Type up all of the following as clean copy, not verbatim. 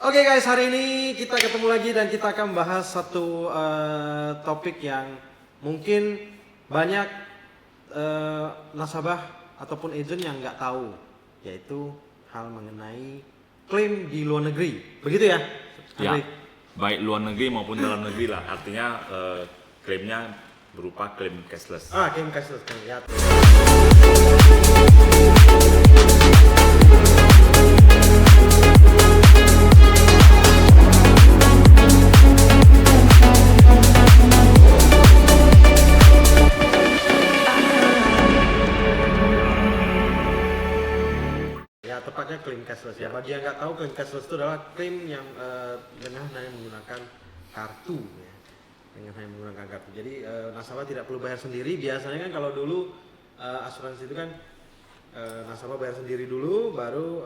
Oke guys, hari ini kita ketemu lagi dan kita akan bahas satu topik yang mungkin banyak nasabah ataupun agent yang nggak tahu, yaitu hal mengenai klaim di luar negeri. Begitu ya? Ya, Andri? baik luar negeri maupun dalam negeri lah. Artinya klaimnya berupa klaim cashless. Klaim cashless kan ya. Tepatnya klaim cashless ya. Bagi yang nggak tahu, klaim cashless itu adalah klaim yang dengan hanya menggunakan kartu ya. Dengan hanya menggunakan kartu. Jadi nasabah tidak perlu bayar sendiri. Biasanya kan kalau dulu asuransi itu kan nasabah bayar sendiri dulu, baru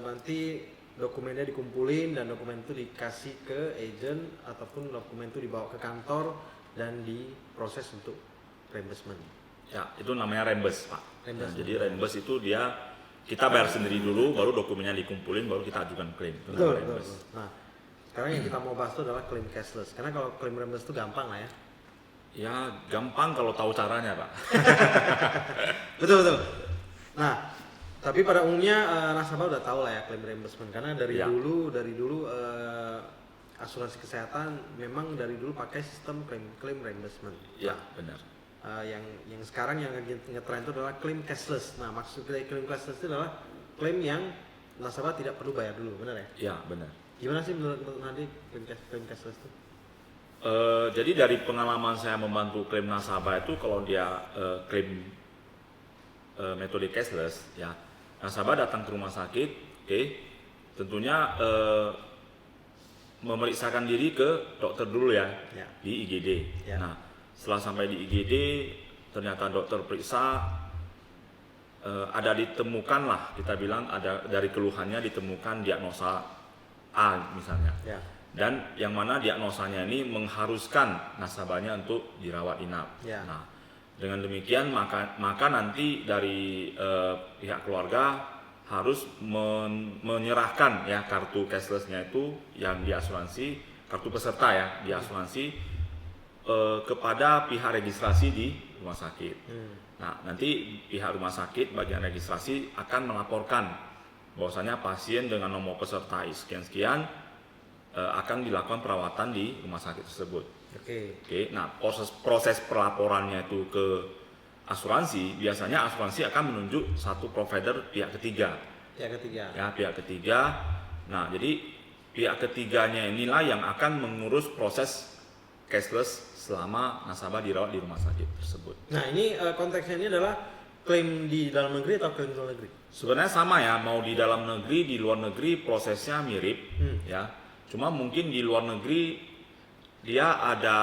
nanti dokumennya dikumpulin dan dokumen itu dikasih ke agent ataupun dokumen itu dibawa ke kantor dan diproses untuk reimbursement. Ya, itu namanya reimburse, Pak. Reimburse. Nah, jadi reimburse itu kita bayar sendiri dulu, baru dokumennya dikumpulin, baru kita ajukan klaim. Itu Betul, namanya betul. reimburse. Nah, sekarang yang kita mau bahas itu adalah klaim cashless. Karena kalau klaim reimburse itu gampang lah ya. Ya, gampang kalau tahu caranya, Pak. Betul, betul. Nah, tapi pada umumnya nasabah udah tahu lah ya klaim reimbursement, karena dari Ya. dulu asuransi kesehatan memang dari dulu pakai sistem klaim reimbursement. Ya, benar. Yang sekarang yang ngetren itu adalah klaim cashless. Nah, maksud dari klaim cashless itu adalah klaim yang nasabah tidak perlu bayar dulu, benar ya? Ya, benar. Gimana sih menurut Nadi klaim cashless itu? Jadi dari pengalaman saya membantu klaim nasabah itu, kalau dia klaim metode cashless, ya nasabah datang ke rumah sakit, tentunya memeriksakan diri ke dokter dulu ya. Di IGD. Ya. Nah, setelah sampai di IGD, ternyata dokter periksa, ada ditemukan lah, kita bilang ada dari keluhannya ditemukan diagnosa A misalnya. Ya. Dan yang mana diagnosanya ini mengharuskan nasabahnya untuk dirawat inap. Ya. Nah, dengan demikian maka nanti dari pihak keluarga harus menyerahkan ya kartu cashlessnya itu yang diasuransi, kartu peserta ya diasuransi kepada pihak registrasi di rumah sakit. Nah, nanti pihak rumah sakit bagian registrasi akan melaporkan bahwasanya pasien dengan nomor peserta sekian-sekian akan dilakukan perawatan di rumah sakit tersebut. Oke. Nah, proses pelaporannya itu ke asuransi, biasanya asuransi akan menunjuk satu provider pihak ketiga. Ya, pihak ketiga. Nah, jadi pihak ketiganya inilah yang akan mengurus proses cashless selama nasabah dirawat di rumah sakit tersebut. Nah, ini konteksnya ini adalah klaim di dalam negeri atau klaim di luar negeri? Sebenarnya sama ya, mau di dalam negeri, di luar negeri prosesnya mirip ya. Cuma mungkin di luar negeri dia ada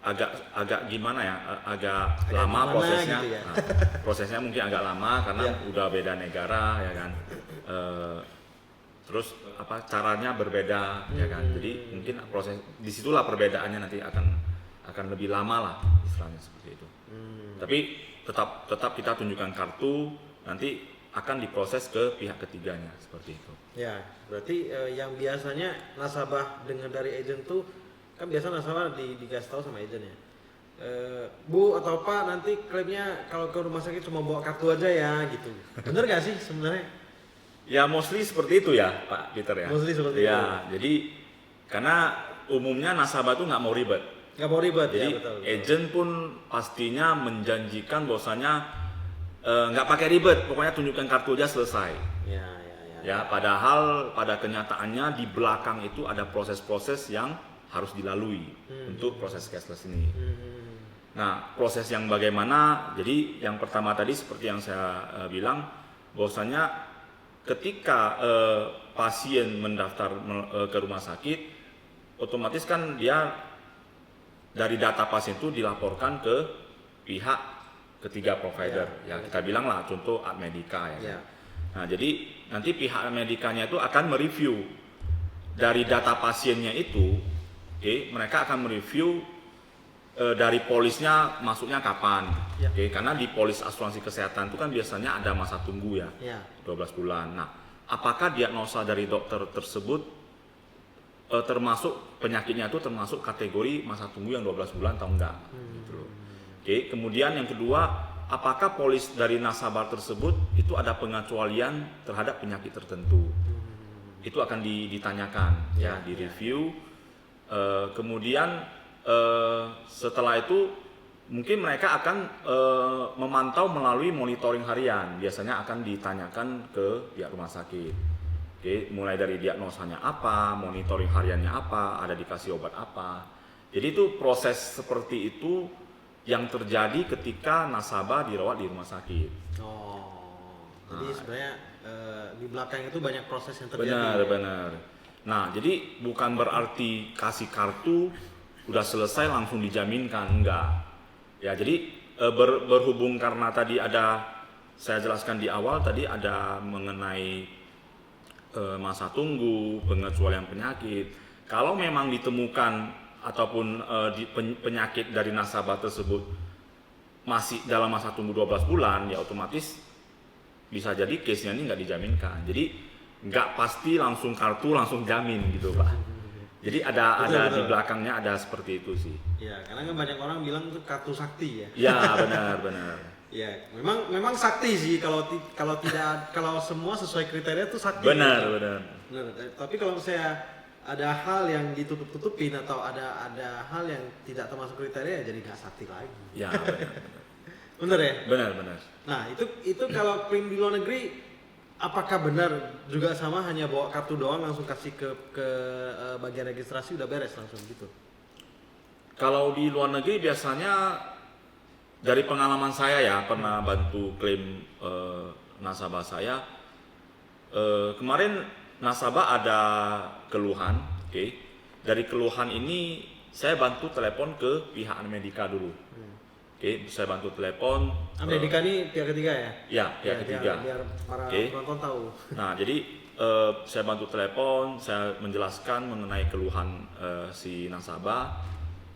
agak gimana ya, agak lama prosesnya. Gitu ya? Nah, prosesnya mungkin agak lama karena udah beda negara ya kan. Terus caranya berbeda ya kan. Jadi mungkin proses disitulah perbedaannya nanti akan lebih lama lah istilahnya seperti itu. Tapi tetap kita tunjukkan kartu, nanti akan diproses ke pihak ketiganya seperti itu. Ya, berarti yang biasanya nasabah dengar dari agent tuh kan biasa nasabah dikasih tahu sama agent ya. Bu atau Pak, nanti klaimnya kalau ke rumah sakit cuma bawa kartu aja ya gitu. Bener gak sih sebenarnya? Ya mostly seperti itu ya Pak Peter ya. Mostly seperti itu. Ya, jadi karena umumnya nasabah tuh nggak mau ribet. Nggak mau ribet. Jadi ya, betul. agent pun pastinya menjanjikan bahwasanya nggak pakai ribet, pokoknya tunjukkan kartu aja selesai. Ya, padahal pada kenyataannya di belakang itu ada proses-proses yang harus dilalui untuk proses cashless ini. Nah, proses yang bagaimana? Jadi yang pertama tadi seperti yang saya bilang, bahwasanya ketika pasien mendaftar ke rumah sakit, otomatis kan dia dari data pasien itu dilaporkan ke pihak ketiga provider. Ya, kita bilang lah contoh Admedica ya. Nah, jadi nanti pihak Medikanya itu akan mereview dari data pasiennya itu, mereka akan mereview dari polisnya masuknya kapan, karena di polis asuransi kesehatan itu kan biasanya ada masa tunggu ya, 12 bulan. Nah, apakah diagnosa dari dokter tersebut termasuk penyakitnya itu termasuk kategori masa tunggu yang 12 bulan atau enggak. Gitu loh. Oke, kemudian yang kedua, apakah polis dari nasabah tersebut itu ada pengecualian terhadap penyakit tertentu? Itu akan ditanyakan ya, di review. Kemudian setelah itu mungkin mereka akan memantau melalui monitoring harian. Biasanya akan ditanyakan ke pihak rumah sakit. Oke, mulai dari diagnosanya apa, monitoring hariannya apa, ada dikasih obat apa. Jadi itu proses seperti itu yang terjadi ketika nasabah dirawat di rumah sakit. Jadi sebenarnya di belakang itu banyak proses yang terjadi. Benar. Nah, jadi bukan berarti kasih kartu udah selesai langsung dijaminkan, enggak. Ya, jadi berhubung karena tadi saya jelaskan di awal tadi ada mengenai masa tunggu, pengecualian penyakit. Kalau memang ditemukan ataupun penyakit dari nasabah tersebut masih dalam masa tunggu 12 bulan, ya otomatis bisa jadi case-nya ini nggak dijaminkan. Jadi nggak pasti langsung kartu langsung jamin gitu Pak. Jadi betul. Di belakangnya ada seperti itu sih. Ya, karena kan banyak orang bilang itu kartu sakti ya. Ya, benar. Ya, memang sakti sih kalau semua sesuai kriteria itu sakti. Benar. Tapi kalau saya ada hal yang ditutup-tutupin atau ada hal yang tidak termasuk kriteria, jadi nggak sakti lagi. Ya, benar. Benar ya? Benar. Nah, itu kalau klaim di luar negeri, apakah benar juga sama hanya bawa kartu doang langsung kasih ke bagian registrasi udah beres langsung gitu? Kalau di luar negeri biasanya dari pengalaman saya ya pernah bantu klaim nasabah saya. Kemarin nasabah ada keluhan, oke. Dari keluhan ini saya bantu telepon ke pihak Amedika dulu. Oke, saya bantu telepon. Amedika ini pihak ketiga ya? Ya, pihak ketiga. Biar para penonton tahu. Nah, jadi saya bantu telepon, saya menjelaskan mengenai keluhan si nasabah.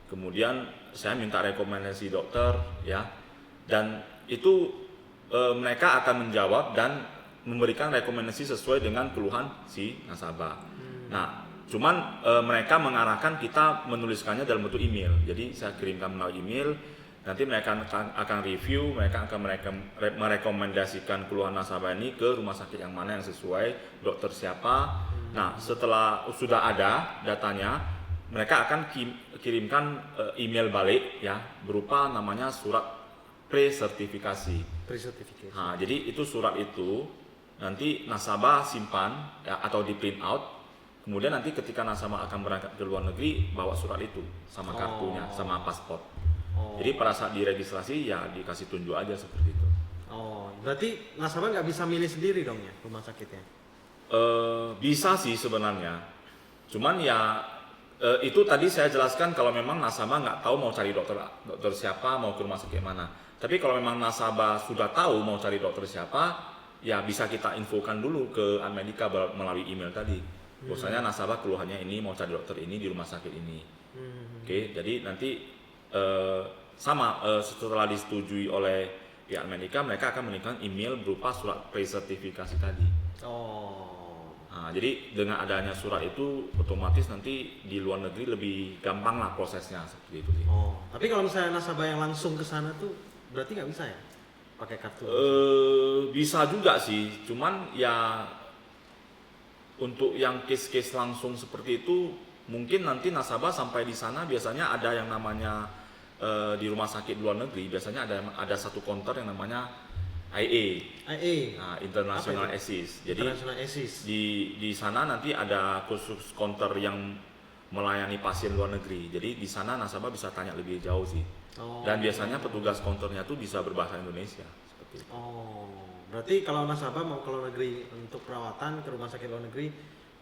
Kemudian saya minta rekomendasi dokter ya, dan itu mereka akan menjawab dan memberikan rekomendasi sesuai dengan keluhan si nasabah. Nah, cuman mereka mengarahkan kita menuliskannya dalam bentuk email. Jadi saya kirimkan melalui email, nanti mereka akan review, mereka akan merekomendasikan keluhan nasabah ini ke rumah sakit yang mana yang sesuai, dokter siapa. Nah, setelah sudah ada datanya, mereka akan kirimkan email balik ya, berupa namanya surat pre-sertifikasi. Nah, jadi itu surat itu nanti nasabah simpan ya, atau di print out. Kemudian nanti ketika nasabah akan berangkat ke luar negeri, bawa surat itu sama kartunya, sama paspor. Jadi pada saat diregistrasi ya dikasih tunjuk aja seperti itu. Berarti nasabah nggak bisa milih sendiri dong ya rumah sakitnya? Bisa sih sebenarnya. Cuman ya itu tadi saya jelaskan kalau memang nasabah nggak tahu mau cari dokter siapa, mau ke rumah sakit mana. Tapi kalau memang nasabah sudah tahu mau cari dokter siapa, ya bisa kita infokan dulu ke Amedika melalui email tadi. Bahwasanya nasabah keluhannya ini mau cari dokter ini di rumah sakit ini. Oke, jadi nanti setelah disetujui oleh pihak Amedika, mereka akan mengirimkan email berupa surat pre-sertifikasi tadi. Nah, jadi dengan adanya surat itu otomatis nanti di luar negeri lebih gampang lah prosesnya seperti itu sih. Tapi kalau misalnya nasabah yang langsung ke sana tuh berarti nggak bisa ya pakai kartu? Bisa juga sih, cuman ya untuk yang case-case langsung seperti itu mungkin nanti nasabah sampai di sana biasanya ada yang namanya di rumah sakit luar negeri biasanya ada satu counter yang namanya IA, nah, International Assist. Jadi di sana nanti ada khusus counter yang melayani pasien luar negeri. Jadi di sana nasabah bisa tanya lebih jauh sih. Dan biasanya petugas counternya tuh bisa berbahasa Indonesia seperti itu. Berarti kalau nasabah mau ke luar negeri untuk perawatan ke rumah sakit luar negeri,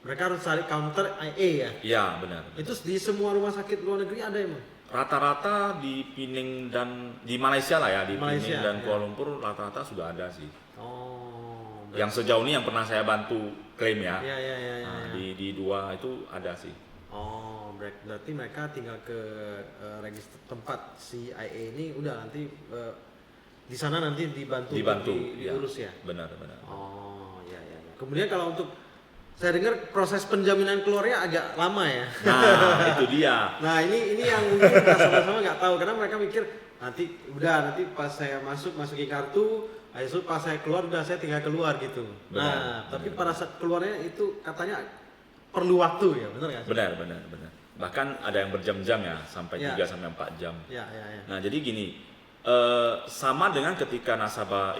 mereka harus cari counter IA ya? Iya, benar. Itu di semua rumah sakit luar negeri ada emang? Rata-rata di Pining dan di Malaysia lah ya, di Malaysia, Pining dan Kuala Lumpur rata-rata sudah ada sih. Yang sejauh ini yang pernah saya bantu klaim ya. Nah, di dua itu ada sih. Berarti mereka tinggal ke register tempat si IA ini udah nanti di sana nanti dibantu diurus ya. Benar. Kemudian kalau untuk Saya dengar proses penjaminan keluarnya agak lama ya. Nah, itu dia. Nah, ini yang mungkin sama-sama nggak tahu karena mereka mikir nanti pas saya masukin kartu, habis itu pas saya keluar udah saya tinggal keluar gitu. Benar, Tapi pada saat keluarnya itu katanya perlu waktu ya, benar nggak? Benar. Bahkan ada yang berjam-jam ya, sampai 3 sampai 4 jam. Ya. Nah, jadi gini, sama dengan ketika nasabah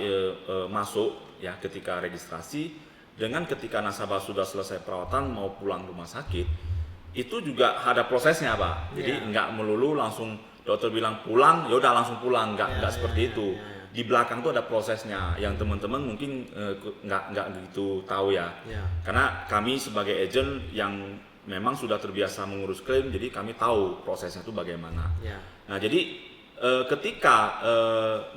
masuk ya, ketika registrasi, dengan ketika nasabah sudah selesai perawatan mau pulang rumah sakit, itu juga ada prosesnya, Pak. Jadi nggak melulu langsung dokter bilang pulang, ya udah langsung pulang, nggak seperti itu. Di belakang tuh ada prosesnya yang teman-teman mungkin nggak begitu tahu ya. Karena kami sebagai agent yang memang sudah terbiasa mengurus klaim, jadi kami tahu prosesnya itu bagaimana. Nah, jadi ketika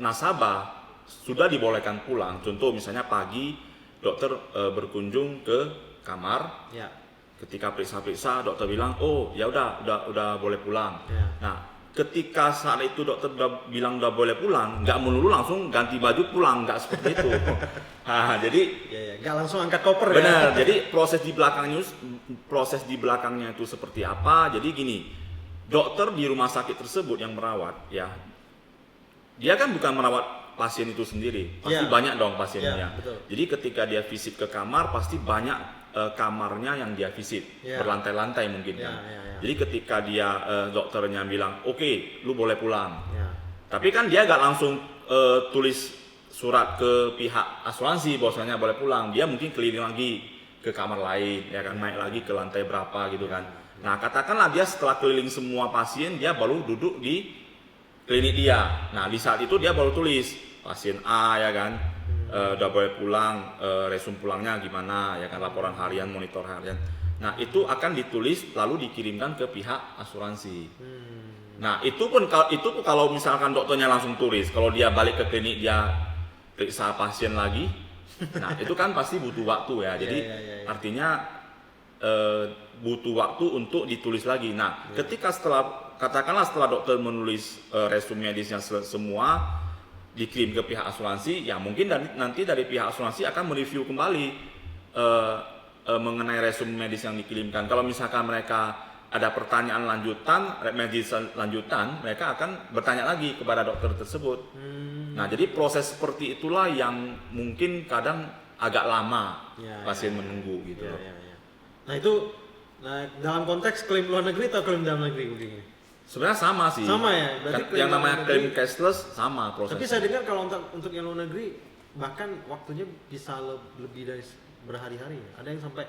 nasabah sudah dibolehkan pulang, contoh misalnya pagi dokter berkunjung ke kamar, ketika periksa-periksa dokter bilang, oh ya udah boleh pulang. Nah, ketika saat itu dokter bilang udah boleh pulang, nggak melulu langsung ganti baju pulang, nggak seperti itu. Nah, jadi nggak langsung angkat koper. Benar. Jadi proses di belakangnya itu seperti apa? Jadi gini, dokter di rumah sakit tersebut yang merawat, ya, dia kan bukan merawat pasien itu sendiri, pasti banyak dong pasiennya. Jadi ketika dia visit ke kamar, pasti banyak kamarnya yang dia visit, berlantai-lantai mungkin kan. Jadi ketika dia dokternya bilang, oke, lu boleh pulang. Tapi kan dia gak langsung tulis surat ke pihak asuransi bahwasanya boleh pulang. Dia mungkin keliling lagi ke kamar lain, ya kan, naik lagi ke lantai berapa gitu kan. Nah, katakanlah dia setelah keliling semua pasien, dia baru duduk di klinik dia. Nah, di saat itu dia baru tulis pasien A, ya kan, udah boleh pulang, resume pulangnya gimana, ya kan, laporan harian, monitor harian. Nah, itu akan ditulis lalu dikirimkan ke pihak asuransi. Nah, itu pun kalau misalkan dokternya langsung tulis, kalau dia balik ke klinik dia periksa pasien lagi, nah itu kan pasti butuh waktu ya. Jadi artinya butuh waktu untuk ditulis lagi. Nah, ketika katakanlah setelah dokter menulis resume medisnya semua, dikirim ke pihak asuransi, ya mungkin nanti dari pihak asuransi akan mereview kembali mengenai resume medis yang dikirimkan. Kalau misalkan mereka ada pertanyaan medis lanjutan, mereka akan bertanya lagi kepada dokter tersebut. Nah, jadi proses seperti itulah yang mungkin kadang agak lama pasien menunggu gitu. Nah, itu dalam konteks klaim luar negeri atau klaim dalam negeri begini? Sebenarnya sama sih. Sama ya. Berarti yang namanya klaim cashless sama prosesnya. Tapi saya dengar kalau untuk yang luar negeri bahkan waktunya bisa lebih dari berhari-hari ya. Ada yang sampai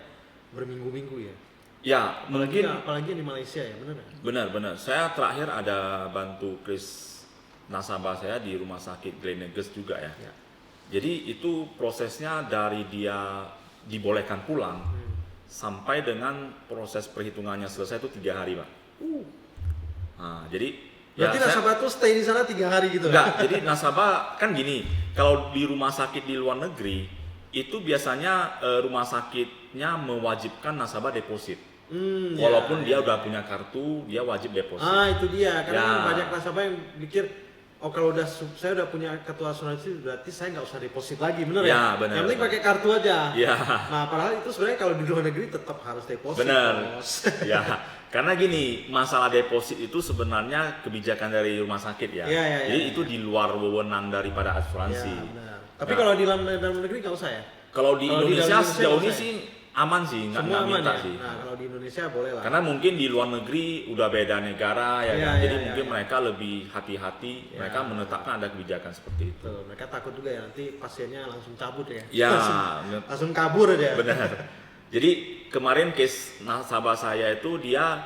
berminggu-minggu ya. Ya, apalagi di Malaysia ya, benar ya? Benar. Saya terakhir ada bantu case nasabah saya di rumah sakit Gleneagles juga ya. Jadi itu prosesnya dari dia dibolehkan pulang sampai dengan proses perhitungannya selesai itu 3 hari, Pak. Nah, jadi berarti nasabah tuh stay di sana 3 hari gitu? Enggak, jadi nasabah kan gini, kalau di rumah sakit di luar negeri itu biasanya rumah sakitnya mewajibkan nasabah deposit. Walaupun dia udah punya kartu, dia wajib deposit. Itu dia, karena banyak nasabah yang mikir, oh kalau saya udah punya kartu asuransi berarti saya nggak usah deposit lagi, bener ya? Bener. Yang penting pakai kartu aja. Ya. Nah, padahal itu sebenarnya kalau di luar negeri tetap harus deposit. Bener. Ya, karena gini, masalah deposit itu sebenarnya kebijakan dari rumah sakit ya. Jadi itu di luar wewenang daripada asuransi. Tapi kalau di dalam negeri nggak usah ya? Kalau di Indonesia sejauh ini sih aman sih, nggak minta sih. Nah, kalau di Indonesia boleh lah. Karena mungkin di luar negeri udah beda negara ya kan. Jadi mungkin mereka lebih hati-hati, mereka menetapkan ada kebijakan seperti itu. Mereka takut juga ya nanti pasiennya langsung cabut ya. Langsung kabur aja. Benar. Jadi kemarin case nasabah saya itu dia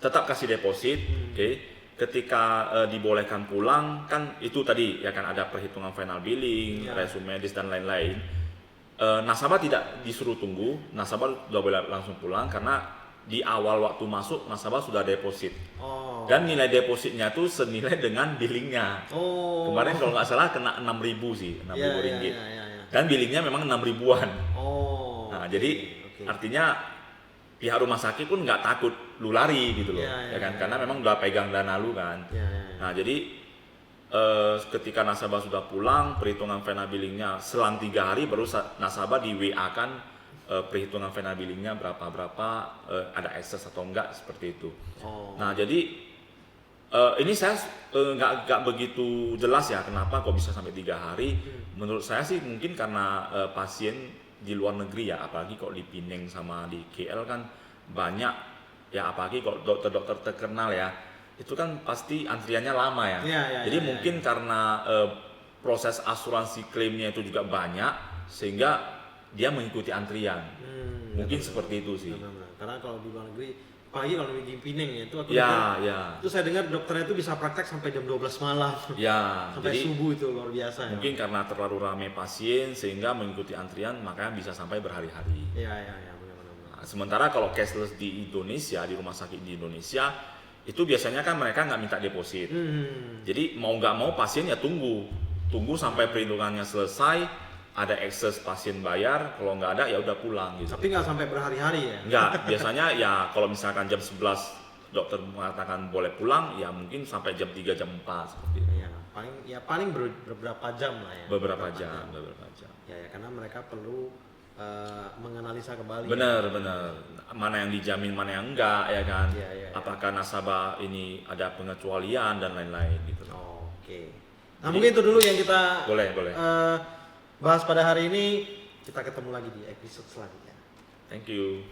tetap kasih deposit, oke. Ketika dibolehkan pulang kan itu tadi ya kan ada perhitungan final billing, resume medis dan lain-lain. Nasabah tidak disuruh tunggu, nasabah sudah boleh langsung pulang karena di awal waktu masuk nasabah sudah deposit. Dan nilai depositnya tuh senilai dengan billingnya. Kemarin kalau nggak salah kena 6.000 sih, 6.000 ringgit. Dan billingnya memang 6 ribuan. Nah, jadi artinya pihak rumah sakit pun nggak takut lu lari gitu loh, ya kan? Karena memang udah pegang dana lu kan. Nah, jadi ketika nasabah sudah pulang, perhitungan final billingnya selang 3 hari baru nasabah di WA kan perhitungan final billingnya berapa ada excess atau enggak seperti itu. Oh. Nah jadi ini saya nggak begitu jelas ya kenapa kok bisa sampai 3 hari. Menurut saya sih mungkin karena pasien di luar negeri ya, apalagi kok di Pineng sama di KL kan banyak ya, apalagi kok dokter-dokter terkenal ya, itu kan pasti antriannya lama ya. Jadi mungkin karena proses asuransi klaimnya itu juga banyak sehingga dia mengikuti antrian. Mungkin seperti itu sih. Benar. Karena kalau di luar negeri, apalagi kalau di Pineng ya, itu aku Ya. itu saya dengar dokternya itu bisa praktek sampai jam 12 malam. Ya, sampai jadi subuh, itu luar biasa ya. mungkin karena terlalu ramai pasien sehingga mengikuti antrian makanya bisa sampai berhari-hari. Iya, benar. Nah, sementara kalau cashless di Indonesia, di rumah sakit di Indonesia itu biasanya kan mereka nggak minta deposit. Jadi mau nggak mau pasien ya tunggu sampai perhitungannya selesai, ada excess pasien bayar, kalau nggak ada ya udah pulang gitu. Tapi nggak sampai berhari-hari ya? Nggak, biasanya ya kalau misalkan jam 11 dokter mengatakan boleh pulang, ya mungkin sampai jam 3, jam 4 seperti itu. Paling beberapa jam lah ya. Beberapa jam. Ya, karena mereka perlu menganalisa kembali. Benar. Mana yang dijamin, mana yang enggak, ya kan? Iya. Apakah nasabah ini ada pengecualian dan lain-lain gitu. Oke. Nah, mungkin itu dulu yang kita Boleh. bahas pada hari ini. Kita ketemu lagi di episode selanjutnya. Thank you.